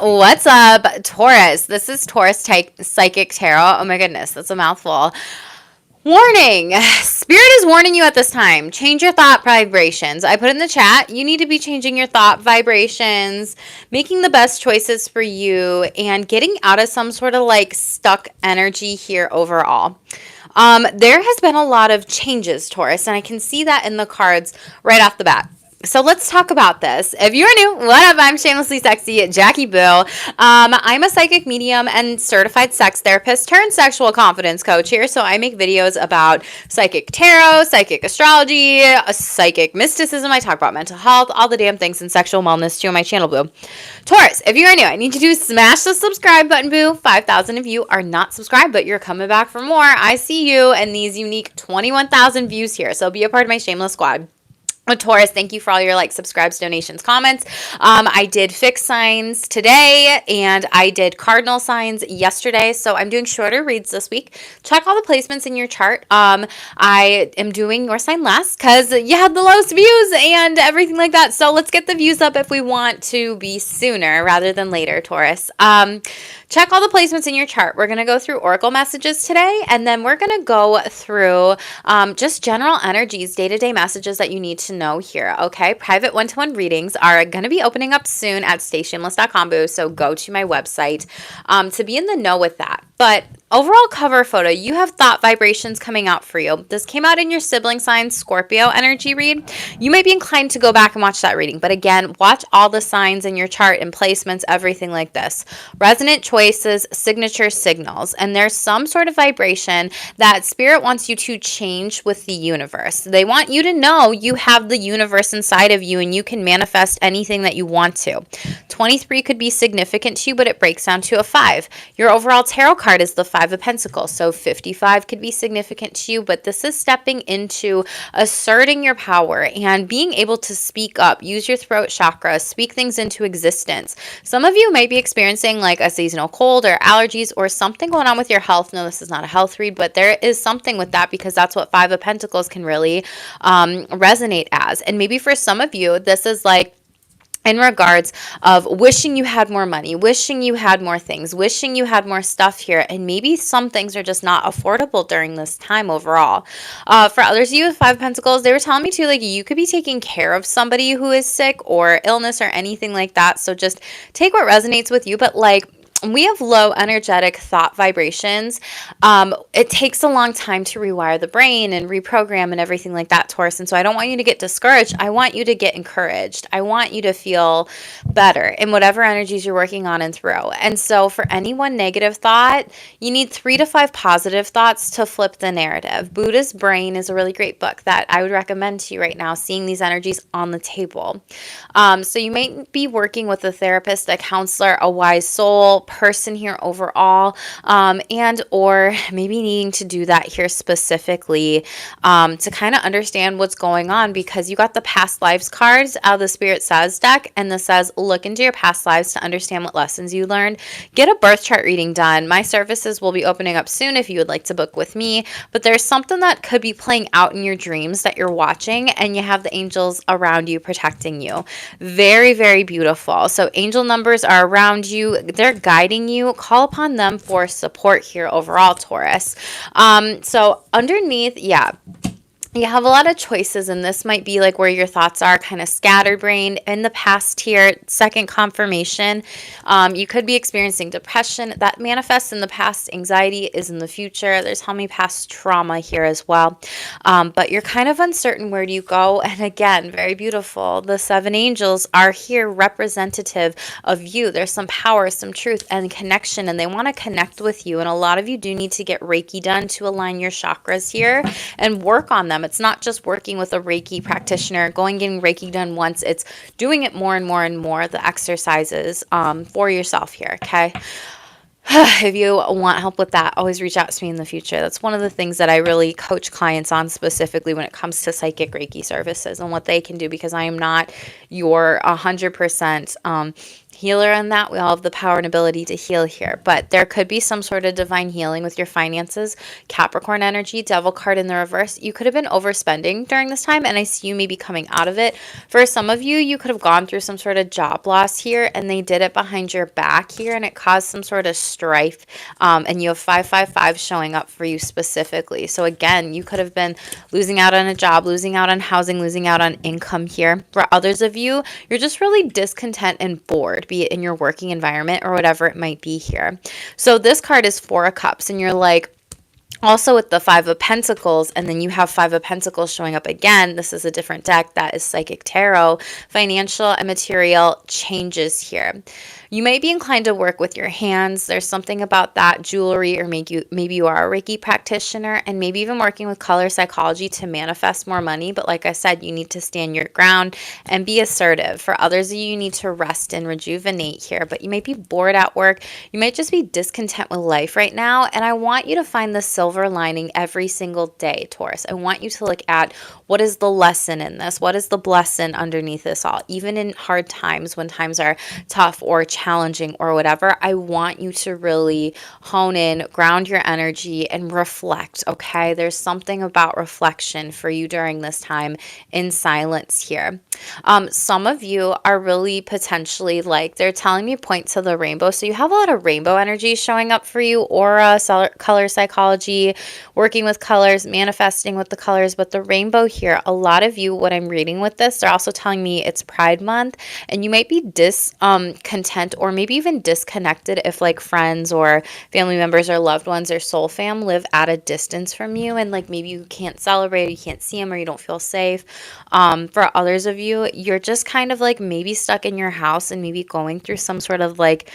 What's up, Taurus? This is Taurus Psychic Tarot. Oh my goodness, that's a mouthful. Warning! Spirit is warning you at this time. Change your thought vibrations. I put in the chat, you need to be changing your thought vibrations, making the best choices for you, and getting out of some sort of like stuck energy here overall. There has been a lot of changes, Taurus, and I can see that in the cards right off the bat. So let's talk about this. If you're new, what up? I'm shamelessly sexy Jackie Boo. I'm a psychic medium and certified sex therapist turned sexual confidence coach here. So I make videos about psychic tarot, psychic astrology, psychic mysticism. I talk about mental health, all the damn things in sexual wellness too on my channel, Boo. Taurus, if you're new, I need you to smash the subscribe button, Boo. 5,000 of you are not subscribed, but you're coming back for more. I see you and these unique 21,000 views here. So be a part of my shameless squad. Taurus, thank you for all your likes, subscribes, donations, comments. I did fixed signs today and I did cardinal signs yesterday. So I'm doing shorter reads this week. Check all the placements in your chart. I am doing your sign last because you had the lowest views and everything like that. So let's get the views up if we want to be sooner rather than later, Taurus. Check all the placements in your chart. We're going to go through oracle messages today, and then we're going to go through just general energies, day-to-day messages that you need to know here, okay? Private one-to-one readings are going to be opening up soon at stayshameless.com, boo, so go to my website to be in the know with that. But overall cover photo, you have thought vibrations coming out for you. This came out in your sibling sign Scorpio energy read. You might be inclined to go back and watch that reading. But again, watch all the signs in your chart and placements, everything like this. Resonant choices, signature signals. And there's some sort of vibration that spirit wants you to change with the universe. They want you to know you have the universe inside of you and you can manifest anything that you want to. 23 could be significant to you, but it breaks down to a 5. Your overall tarot card is the 5 of Pentacles. So 55 could be significant to you, but this is stepping into asserting your power and being able to speak up, use your throat chakra, speak things into existence. Some of you might be experiencing like a seasonal cold or allergies or something going on with your health. No, this is not a health read, but there is something with that because that's what 5 of Pentacles can really resonate as. And maybe for some of you, this is like in regards of wishing you had more money, wishing you had more things, wishing you had more stuff here, and maybe some things are just not affordable during this time overall. For others of you with 5 Pentacles, they were telling me too, like you could be taking care of somebody who is sick or illness or anything like that. So just take what resonates with you, but like we have low energetic thought vibrations. It takes a long time to rewire the brain and reprogram and everything like that, Taurus. And so I don't want you to get discouraged. I want you to get encouraged. I want you to feel better in whatever energies you're working on and through. And so for any one negative thought, you need 3 to 5 positive thoughts to flip the narrative. Buddha's Brain is a really great book that I would recommend to you right now, seeing these energies on the table. So you might be working with a therapist, a counselor, a wise soul, person here overall, and or maybe needing to do that here specifically to kind of understand what's going on, because you got the past lives cards out of the Spirit Says deck, and this says look into your past lives to understand what lessons you learned. Get a birth chart reading done. My services will be opening up soon if you would like to book with me, but there's something that could be playing out in your dreams that you're watching, and you have the angels around you protecting you. Very, very beautiful. So angel numbers are around you. They're guiding you. Call upon them for support here overall, Taurus. So underneath, yeah, you have a lot of choices, and this might be like where your thoughts are kind of scatterbrained in the past here. Second confirmation, you could be experiencing depression that manifests in the past. Anxiety is in the future. There's how many past trauma here as well, but you're kind of uncertain where do you go. And again, very beautiful, the 7 angels are here representative of you. There's some power, some truth and connection, and they want to connect with you. And a lot of you do need to get Reiki done to align your chakras here and work on them. It's not just working with a Reiki practitioner, getting Reiki done once. It's doing it more and more and more, the exercises for yourself here, okay? If you want help with that, always reach out to me in the future. That's one of the things that I really coach clients on specifically when it comes to psychic Reiki services and what they can do, because I am not your 100% healer in that. We all have the power and ability to heal here, but there could be some sort of divine healing with your finances. Capricorn energy, devil card in the reverse. You could have been overspending during this time, and I see you maybe coming out of it. For some of you, you could have gone through some sort of job loss here, and they did it behind your back here, and it caused some sort of strife, and you have 555 showing up for you specifically. So again, you could have been losing out on a job, losing out on housing, losing out on income here. For others of you, you're just really discontent and bored, be it in your working environment or whatever it might be here. So this card is Four of Cups, and you're like, also with the Five of Pentacles, and then you have Five of Pentacles showing up again. This is a different deck. That is Psychic Tarot. Financial and material changes here. You may be inclined to work with your hands. There's something about that, jewelry, or maybe you are a Reiki practitioner, and maybe even working with color psychology to manifest more money. But like I said, you need to stand your ground and be assertive. For others of you, you need to rest and rejuvenate here, but you might be bored at work. You might just be discontent with life right now, and I want you to find the silver lining every single day, Taurus. I want you to look at what is the lesson in this? What is the blessing underneath this all? Even in hard times, when times are tough or challenging or whatever, I want you to really hone in, ground your energy, and reflect, okay? There's something about reflection for you during this time in silence here. Some of you are really potentially like, they're telling me point to the rainbow. So you have a lot of rainbow energy showing up for you, aura, color psychology, working with colors, manifesting with the colors. But the rainbow here, a lot of you, what I'm reading with this, they're also telling me it's Pride Month, and you might be discontent or maybe even disconnected if like friends or family members or loved ones or soul fam live at a distance from you, and like maybe you can't celebrate, or you can't see them, or you don't feel safe. For others of you, you're just kind of like maybe stuck in your house and maybe going through some sort of like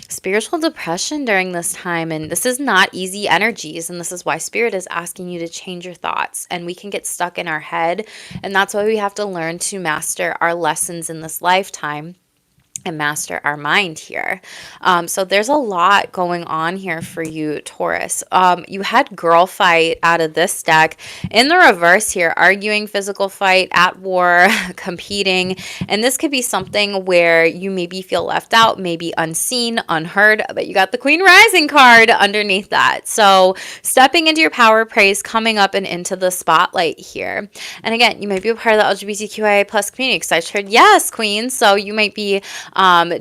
spiritual depression during this time. And this is not easy energies. And this is why Spirit is asking you to change your thoughts. And we can get stuck in our head. And that's why we have to learn to master our lessons in this lifetime and master our mind here. So there's a lot going on here for you, Taurus. You had girl fight out of this deck. In the reverse here, arguing, physical fight, at war, competing. And this could be something where you maybe feel left out, maybe unseen, unheard, but you got the Queen Rising card underneath that. So stepping into your power, praise, coming up and into the spotlight here. And again, you might be a part of the LGBTQIA plus community, because I heard yes, Queen. So you might be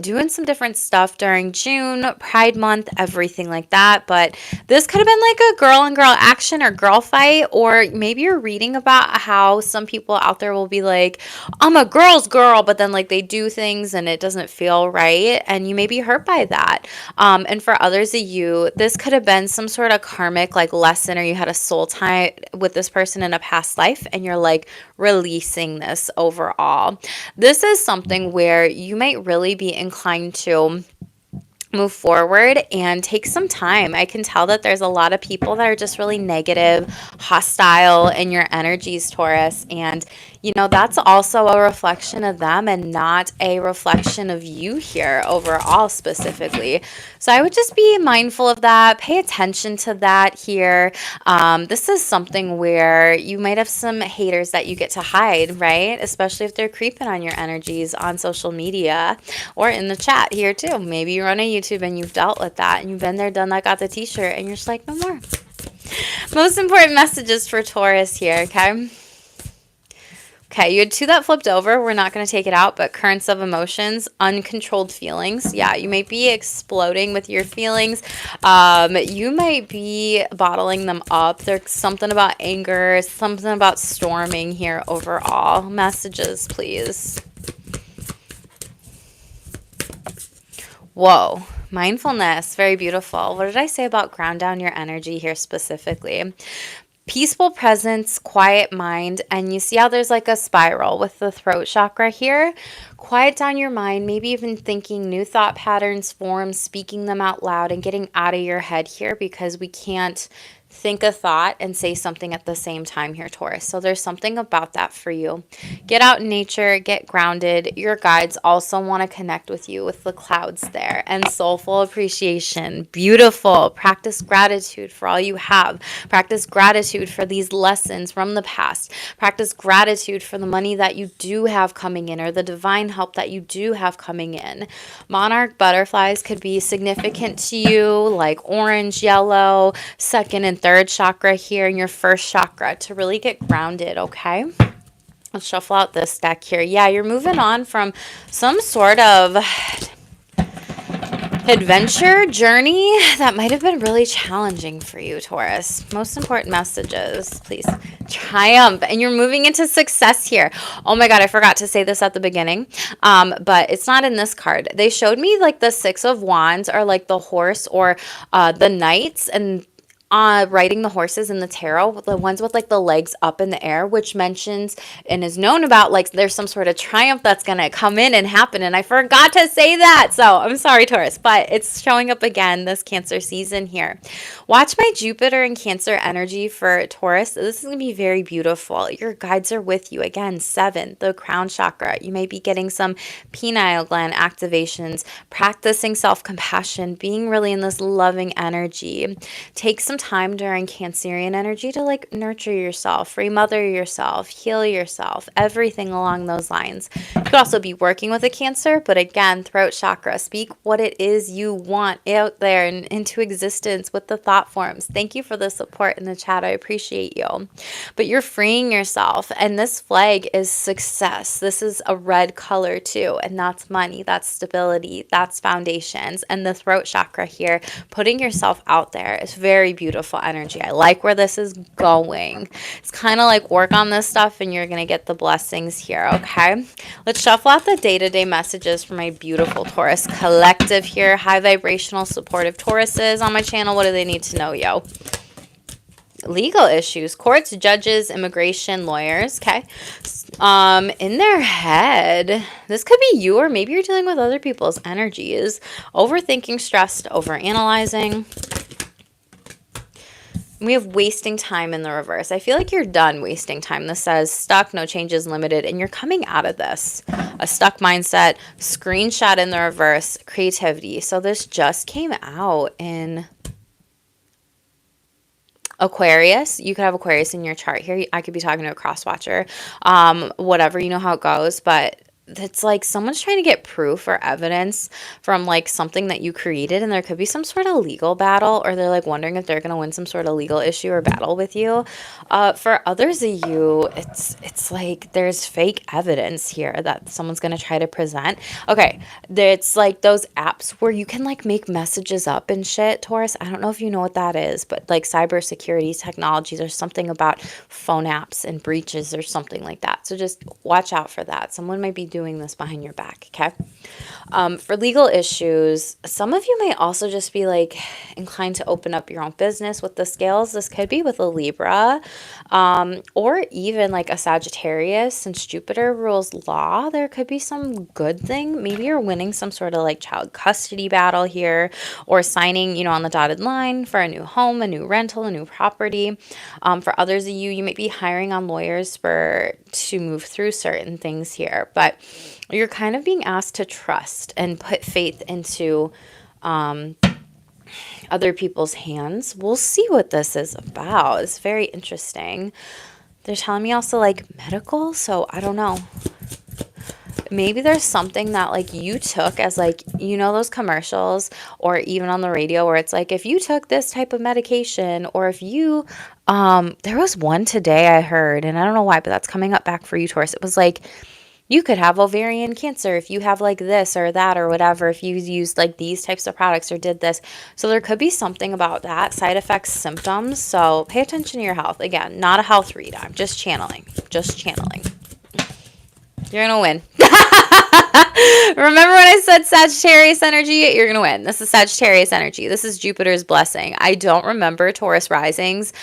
doing some different stuff during June, Pride Month, everything like that. But this could have been like a girl and girl action or girl fight, or maybe you're reading about how some people out there will be like, I'm a girl's girl, but then like they do things and it doesn't feel right, and you may be hurt by that. And for others of you, this could have been some sort of karmic like lesson, or you had a soul tie with this person in a past life, and you're like releasing this overall. This is something where you might really be inclined to move forward and take some time. I can tell that there's a lot of people that are just really negative, hostile in your energies, Taurus. And, you know, that's also a reflection of them and not a reflection of you here overall specifically. So I would just be mindful of that. Pay attention to that here. This is something where you might have some haters that you get to hide, right? Especially if they're creeping on your energies on social media or in the chat here too. Maybe you're on a YouTube and you've dealt with that, and you've been there, done that, got the t-shirt, and you're just like, no more. Most important messages for Taurus here, okay? Okay, you had two that flipped over. We're not going to take it out, but currents of emotions, uncontrolled feelings. Yeah, you might be exploding with your feelings. You might be bottling them up. There's something about anger, something about storming here overall. Messages, please. Whoa. Mindfulness, very beautiful. What did I say about ground down your energy here specifically? Peaceful presence, quiet mind, and you see how there's like a spiral with the throat chakra here? Quiet down your mind, maybe even thinking new thought patterns, forms, speaking them out loud, and getting out of your head here, because we can't think a thought and say something at the same time here, Taurus. So there's something about that for you. Get out in nature, get grounded. Your guides also want to connect with you with the clouds there. And soulful appreciation. Beautiful. Practice gratitude for all you have. Practice gratitude for these lessons from the past. Practice gratitude for the money that you do have coming in, or the divine help that you do have coming in. Monarch butterflies could be significant to you, like orange, yellow, second and third chakra here in your first chakra to really get grounded, okay? Let's shuffle out this deck here. Yeah, you're moving on from some sort of adventure journey that might have been really challenging for you, Taurus. Most important messages, please. Triumph, and you're moving into success here. Oh my god, I forgot to say this at the beginning, but it's not in this card. They showed me like the Six of Wands or like the horse or the knights, and riding the horses in the tarot, the ones with like the legs up in the air, which mentions and is known about like there's some sort of triumph that's going to come in and happen. And I forgot to say that. So I'm sorry, Taurus, but it's showing up again this Cancer season here. Watch my Jupiter and Cancer energy for Taurus. This is going to be very beautiful. Your guides are with you. Again, 7, the crown chakra. You may be getting some pineal gland activations, practicing self-compassion, being really in this loving energy. Take some time during Cancerian energy to like nurture yourself, remother yourself, heal yourself, everything along those lines. You could also be working with a Cancer, but again, throat chakra, speak what it is you want out there and into existence with the thought forms. Thank you for the support in the chat. I appreciate you. But you're freeing yourself, and this flag is success. This is a red color too, and that's money, that's stability, that's foundations. And the throat chakra here, putting yourself out there is very beautiful energy. I like where this is going. It's kind of like work on this stuff and you're going to get the blessings here, okay? Let's shuffle out the day-to-day messages for my beautiful Taurus collective here. High vibrational supportive Tauruses on my channel. What do they need to know, yo? Legal issues, courts, judges, immigration, lawyers, okay? In their head, this could be you, or maybe you're dealing with other people's energies. Overthinking, stressed, overanalyzing. We have wasting time in the reverse. I feel like you're done wasting time. This says stuck, no changes, limited, and you're coming out of this. A stuck mindset, screenshot in the reverse, creativity. So this just came out in Aquarius. You could have Aquarius in your chart here. I could be talking to a cross watcher. Whatever, you know how it goes, but it's like someone's trying to get proof or evidence from like something that you created, and there could be some sort of legal battle, or they're like wondering if they're going to win some sort of legal issue or battle with you. For others of you, it's like there's fake evidence here that someone's going to try to present. Okay, it's like those apps where you can like make messages up and shit, Taurus. I don't know if you know what that is, but like cybersecurity technology, there's something about phone apps and breaches or something like that. So just watch out for that. Someone might be doing this behind your back, okay? For legal issues, some of you may also just be like inclined to open up your own business with the scales. This could be with a Libra, or even like a Sagittarius. Since Jupiter rules law, there could be some good thing. Maybe you're winning some sort of like child custody battle here, or signing, on the dotted line for a new home, a new rental, a new property. For others of you, you might be hiring on lawyers to move through certain things here, but you're kind of being asked to trust and put faith into other people's hands. We'll see what this is about. It's very interesting. They're telling me also like medical, so I don't know. Maybe there's something that like you took as like, those commercials or even on the radio where it's like, if you took this type of medication, or if you, there was one today I heard, and I don't know why, but that's coming up back for you, Taurus. It was like, you could have ovarian cancer if you have like this or that or whatever, if you used like these types of products or did this. So there could be something about that, side effects, symptoms. So pay attention to your health. Again, not a health read. I'm just channeling. You're going to win. Remember when I said Sagittarius energy? You're going to win. This is Sagittarius energy. This is Jupiter's blessing. I don't remember Taurus risings,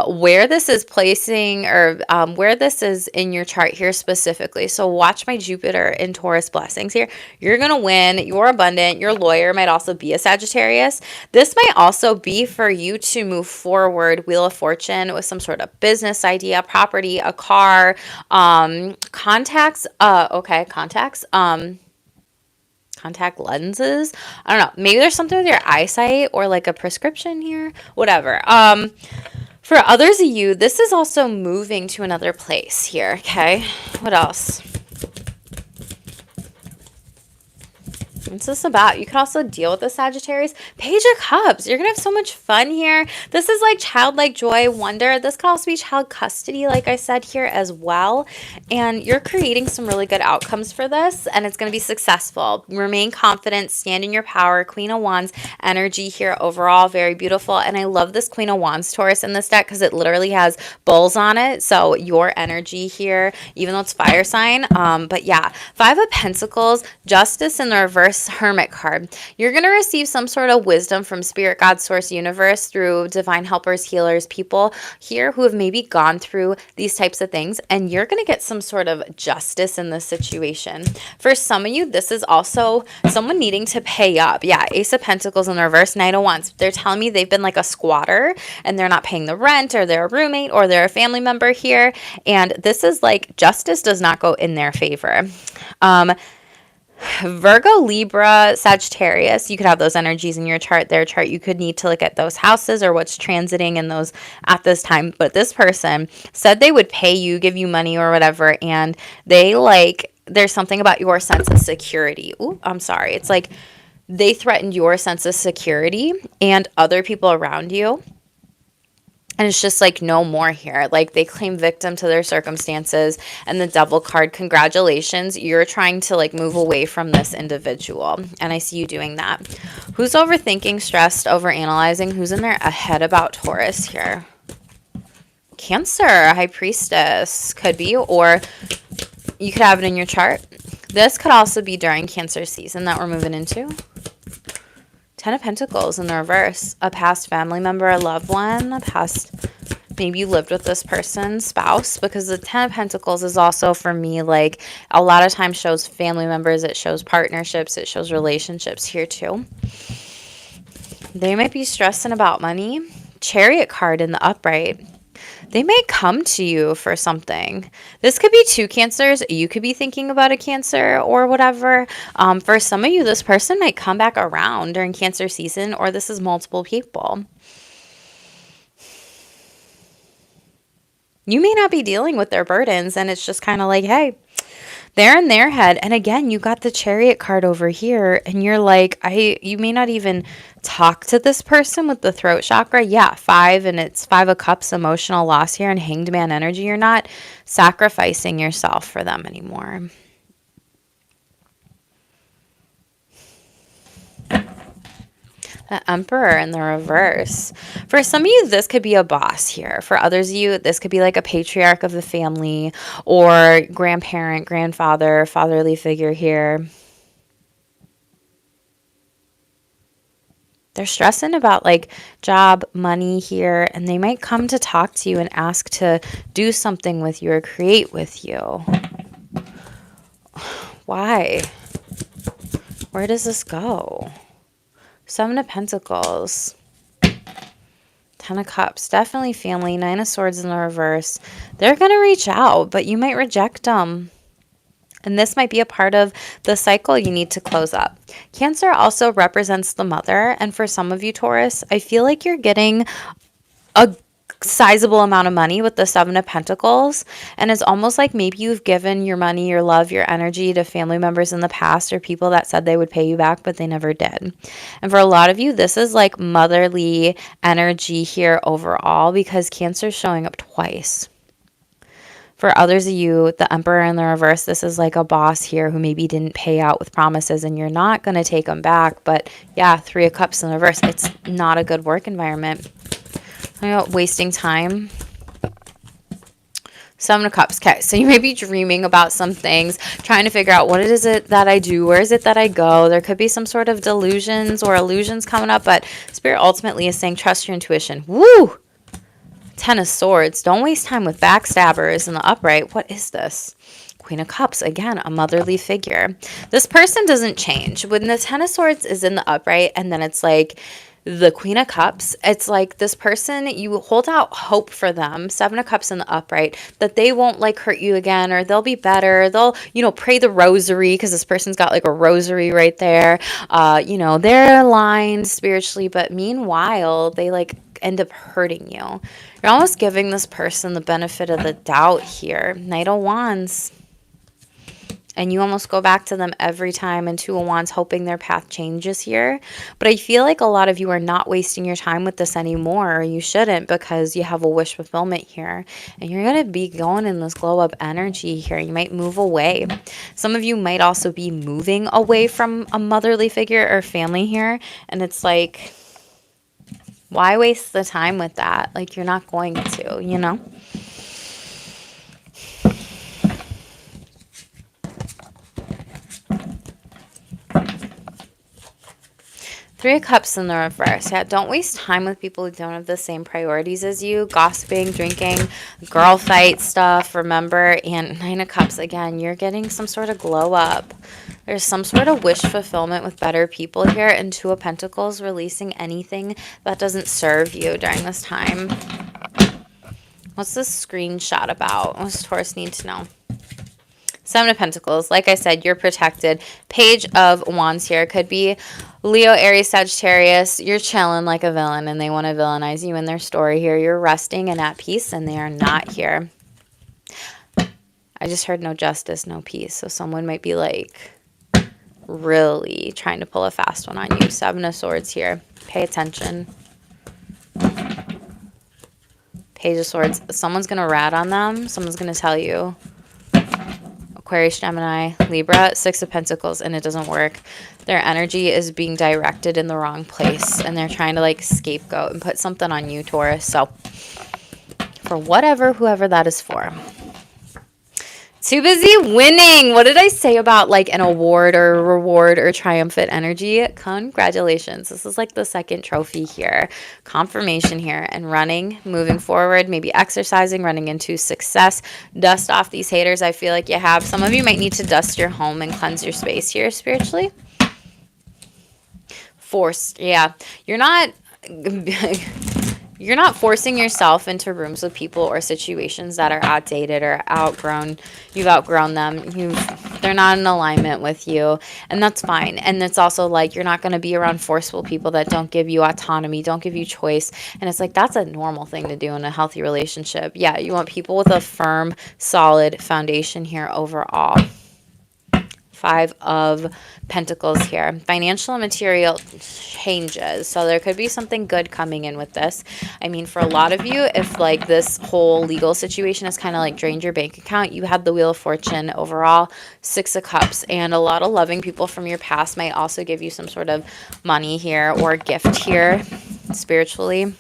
where this is placing, or where this is in your chart here specifically. So watch my Jupiter in Taurus blessings here. You're going to win. You're abundant. Your lawyer might also be a Sagittarius. This might also be for you to move forward, Wheel of Fortune, with some sort of business idea, property, a car, contacts, contact lenses. I don't know. Maybe there's something with your eyesight or like a prescription here, whatever. For others of you, this is also moving to another place here. Okay. What else? What's this about? You could also deal with the Sagittarius. Page of Cups. You're going to have so much fun here. This is like childlike joy, wonder. This could also be child custody, like I said here as well. And you're creating some really good outcomes for this, and it's going to be successful. Remain confident, stand in your power. Queen of Wands energy here overall, very beautiful. And I love this Queen of Wands Taurus in this deck because it literally has bulls on it. So your energy here, even though it's fire sign. But yeah, Five of Pentacles, Justice in the reverse, Hermit card. You're going to receive some sort of wisdom from Spirit, God, Source, Universe through divine helpers, healers, people here who have maybe gone through these types of things, and you're going to get some sort of justice in this situation. For some of you, this is also someone needing to pay up. Yeah, Ace of Pentacles in the reverse, Knight of Wands. They're telling me they've been like a squatter and they're not paying the rent, or they're a roommate, or they're a family member here, and this is like justice does not go in their favor. Virgo, Libra, Sagittarius, you could have those energies in your chart, their chart. You could need to look at those houses or what's transiting in those at this time. But this person said they would pay you, give you money or whatever, and they like, there's something about your sense of security. Ooh, I'm sorry. It's like they threatened your sense of security and other people around you. And it's just like no more here. Like they claim victim to their circumstances. And the Devil card, congratulations. You're trying to like move away from this individual. And I see you doing that. Who's overthinking, stressed, overanalyzing? Who's in their head about Taurus here? Cancer, High Priestess could be. Or you could have it in your chart. This could also be during Cancer season that we're moving into. Ten of Pentacles in the reverse. A past family member, a loved one, a past, maybe you lived with this person's spouse, because the Ten of Pentacles is also for me like a lot of times shows family members, it shows partnerships, it shows relationships here too. They might be stressing about money. Chariot card in the upright. They may come to you for something. This could be two Cancers. You could be thinking about a Cancer or whatever. For some of you, this person might come back around during Cancer season, or this is multiple people. You may not be dealing with their burdens, and it's just kind of like, hey, they're in their head. And again, you got the Chariot card over here, and you're like, you may not even talk to this person with the throat chakra. Yeah, 5, and it's 5 of Cups, emotional loss here, and Hanged Man energy. You're not sacrificing yourself for them anymore. The Emperor in the reverse. For some of you, this could be a boss here. For others of you, this could be like a patriarch of the family or grandparent, grandfather, fatherly figure here. They're stressing about like job, money here, and they might come to talk to you and ask to do something with you or create with you. Why? Where does this go? 7 of Pentacles. 10 of Cups. Definitely family. 9 of Swords in the reverse. They're going to reach out, but you might reject them. And this might be a part of the cycle you need to close up. Cancer also represents the mother. And for some of you, Taurus, I feel like you're getting a sizable amount of money with the 7 of Pentacles, and it's almost like maybe you've given your money, your love, your energy to family members in the past or people that said they would pay you back but they never did. And for a lot of you, this is like motherly energy here overall, because Cancer is showing up twice. For others of you, the Emperor in the reverse, this is like a boss here who maybe didn't pay out with promises and you're not going to take them back. But yeah, 3 of Cups in the reverse. It's not a good work environment. Wasting time. 7 of Cups. Okay, so you may be dreaming about some things, trying to figure out what is it that I do, where is it that I go. There could be some sort of delusions or illusions coming up, but Spirit ultimately is saying trust your intuition. Woo! 10 of Swords. Don't waste time with backstabbers in the upright. What is this? Queen of Cups. Again, a motherly figure. This person doesn't change. When the 10 of Swords is in the upright and then it's like the Queen of Cups, it's like this person, you hold out hope for them, 7 of Cups in the upright, that they won't like hurt you again, or they'll be better. They'll, pray the rosary, because this person's got like a rosary right there. They're aligned spiritually, but meanwhile, they like end up hurting you. You're almost giving this person the benefit of the doubt here. Knight of Wands. And you almost go back to them every time, and Two of Wands, hoping their path changes here. But I feel like a lot of you are not wasting your time with this anymore, or you shouldn't, because you have a wish fulfillment here. And you're going to be going in this glow up energy here. You might move away. Some of you might also be moving away from a motherly figure or family here. And it's like, why waste the time with that? Like, you're not going to, you know? Three of Cups in the reverse. Yeah, don't waste time with people who don't have the same priorities as you. Gossiping, drinking, girl fight stuff, remember. And Nine of Cups, again, you're getting some sort of glow up. There's some sort of wish fulfillment with better people here. And Two of Pentacles, releasing anything that doesn't serve you during this time. What's this screenshot about? What does Taurus need to know? Seven of Pentacles. Like I said, you're protected. Page of Wands here. Could be Leo, Aries, Sagittarius. You're chilling like a villain, and they want to villainize you in their story here. You're resting and at peace, and they are not here. I just heard no justice, no peace. So someone might be like really trying to pull a fast one on you. Seven of Swords here. Pay attention. Page of Swords. Someone's going to rat on them. Someone's going to tell you. Aquarius, Gemini, Libra, Six of Pentacles, and it doesn't work. Their energy is being directed in the wrong place, and they're trying to like scapegoat and put something on you, Taurus. So for whatever, whoever that is for. Too busy winning. What did I say about like an award or a reward or triumphant energy? Congratulations. This is like the second trophy here. Confirmation here, and running, moving forward, maybe exercising, running into success. Dust off these haters. I feel like you have. Some of you might need to dust your home and cleanse your space here spiritually. Forced. Yeah. You're not forcing yourself into rooms with people or situations that are outdated or outgrown. You've outgrown them. They're not in alignment with you, and that's fine. And it's also like you're not going to be around forceful people that don't give you autonomy, don't give you choice. And it's like that's a normal thing to do in a healthy relationship. Yeah, you want people with a firm, solid foundation here overall. Five of Pentacles here. Financial and material changes. So there could be something good coming in with this. I mean, for a lot of you, if like this whole legal situation has kind of like drained your bank account, you had the Wheel of Fortune overall, Six of Cups, and a lot of loving people from your past might also give you some sort of money here or gift here spiritually.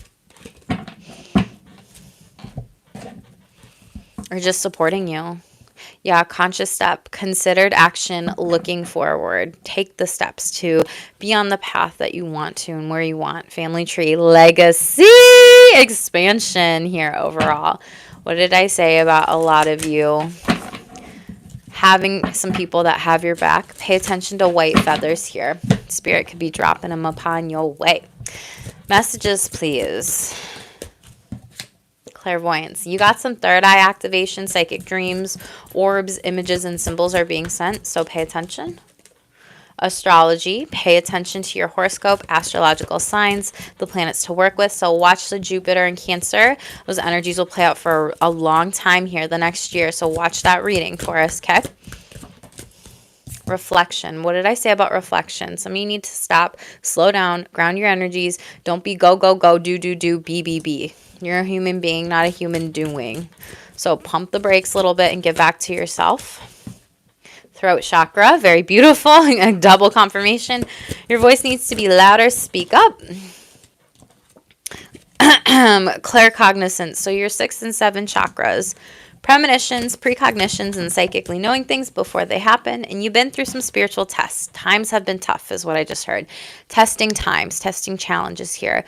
Or just supporting you. Yeah, conscious step, considered action, looking forward. Take the steps to be on the path that you want to and where you want. Family tree, legacy, expansion here overall. What did I say about a lot of you having some people that have your back? Pay attention to white feathers here. Spirit could be dropping them upon your way. Messages, please. Clairvoyance. You got some third eye activation, psychic dreams, orbs, images, and symbols are being sent, so pay attention. Astrology. Pay attention to your horoscope, astrological signs, the planets to work with. So watch the Jupiter and Cancer. Those energies will play out for a long time here the next year, so watch that reading, Taurus, okay? Reflection. What did I say about reflection? Some of you need to stop, slow down, ground your energies. Don't be go, go, go, do, do, do, be, be, be. You're a human being, not a human doing. So pump the brakes a little bit and get back to yourself. Throat chakra, very beautiful. A double confirmation. Your voice needs to be louder. Speak up. Claircognizance. So your 6 and 7 chakras. Premonitions, precognitions, and psychically knowing things before they happen. And you've been through some spiritual tests. Times have been tough is what I just heard. Testing times, testing challenges here.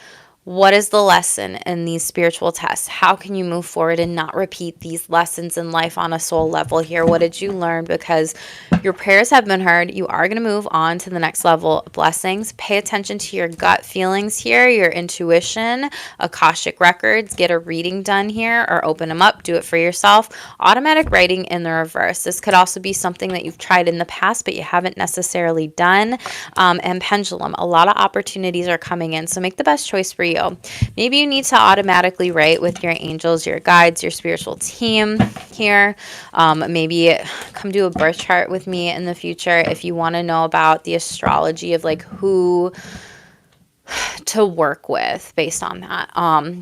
What is the lesson in these spiritual tests? How can you move forward and not repeat these lessons in life on a soul level here? What did you learn? Because your prayers have been heard. You are going to move on to the next level of blessings. Pay attention to your gut feelings here, your intuition, Akashic records. Get a reading done here or open them up. Do it for yourself. Automatic writing in the reverse. This could also be something that you've tried in the past, but you haven't necessarily done. And pendulum. A lot of opportunities are coming in. So make the best choice for you. you. Maybe you need to automatically write with your angels, your guides, your spiritual team here. Maybe come do a birth chart with me in the future if you want to know about the astrology of like who to work with based on that.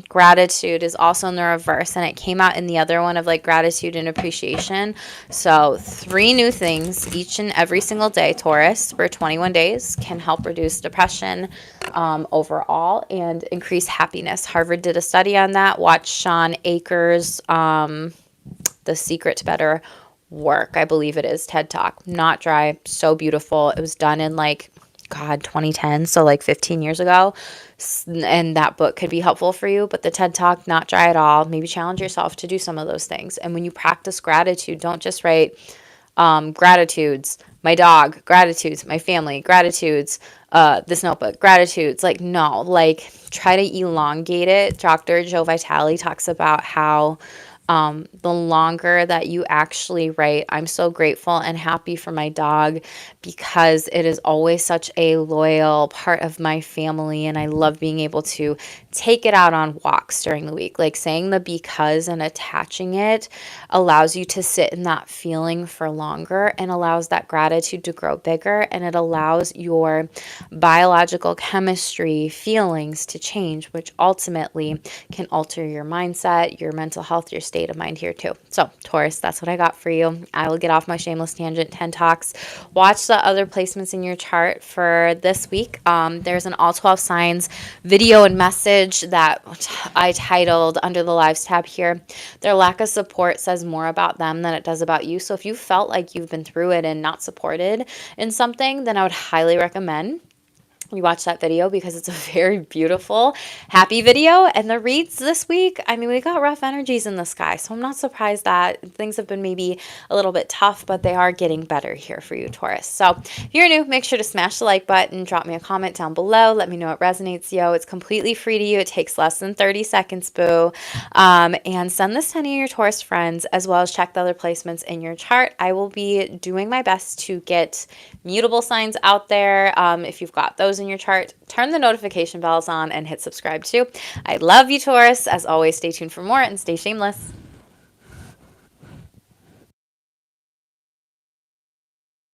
Gratitude is also in the reverse, and it came out in the other one of like gratitude and appreciation. So 3 new things each and every single day, Taurus, for 21 days can help reduce depression overall and increase happiness. Harvard did a study on that. Watch Sean Akers' The Secret to Better Work, I believe it is, TED Talk. Not dry, so beautiful. It was done in like 2010, so like 15 years ago, and that book could be helpful for you. But the TED Talk, not dry at all. Maybe challenge yourself to do some of those things. And when you practice gratitude, don't just write gratitudes, my dog, gratitudes, my family, gratitudes, this notebook, gratitudes. Like, no, like try to elongate it. Dr. Joe Vitale talks about how the longer that you actually write, I'm so grateful and happy for my dog because it is always such a loyal part of my family. And I love being able to take it out on walks during the week. Like saying the because and attaching it allows you to sit in that feeling for longer and allows that gratitude to grow bigger. And it allows your biological chemistry feelings to change, which ultimately can alter your mindset, your mental health, your state of mind here too. So Taurus, that's what I got for you. I will get off my shameless tangent. 10 talks. Watch the other placements in your chart for this week. There's an all 12 signs video and message that I titled under the lives tab here. Their lack of support says more about them than it does about you. So if you felt like you've been through it and not supported in something, then I would highly recommend you watch that video because it's a very beautiful, happy video. And the reads this week, I mean, we got rough energies in the sky, so I'm not surprised that things have been maybe a little bit tough, but they are getting better here for you, Taurus. So if you're new, make sure to smash the like button, drop me a comment down below, let me know what resonates, yo. It's completely free to you. It takes less than 30 seconds, boo. And send this to any of your Taurus friends, as well as check the other placements in your chart. I will be doing my best to get mutable signs out there. If you've got those in your chart, turn the notification bells on and hit subscribe too. I love you, Taurus. As always, stay tuned for more and stay shameless.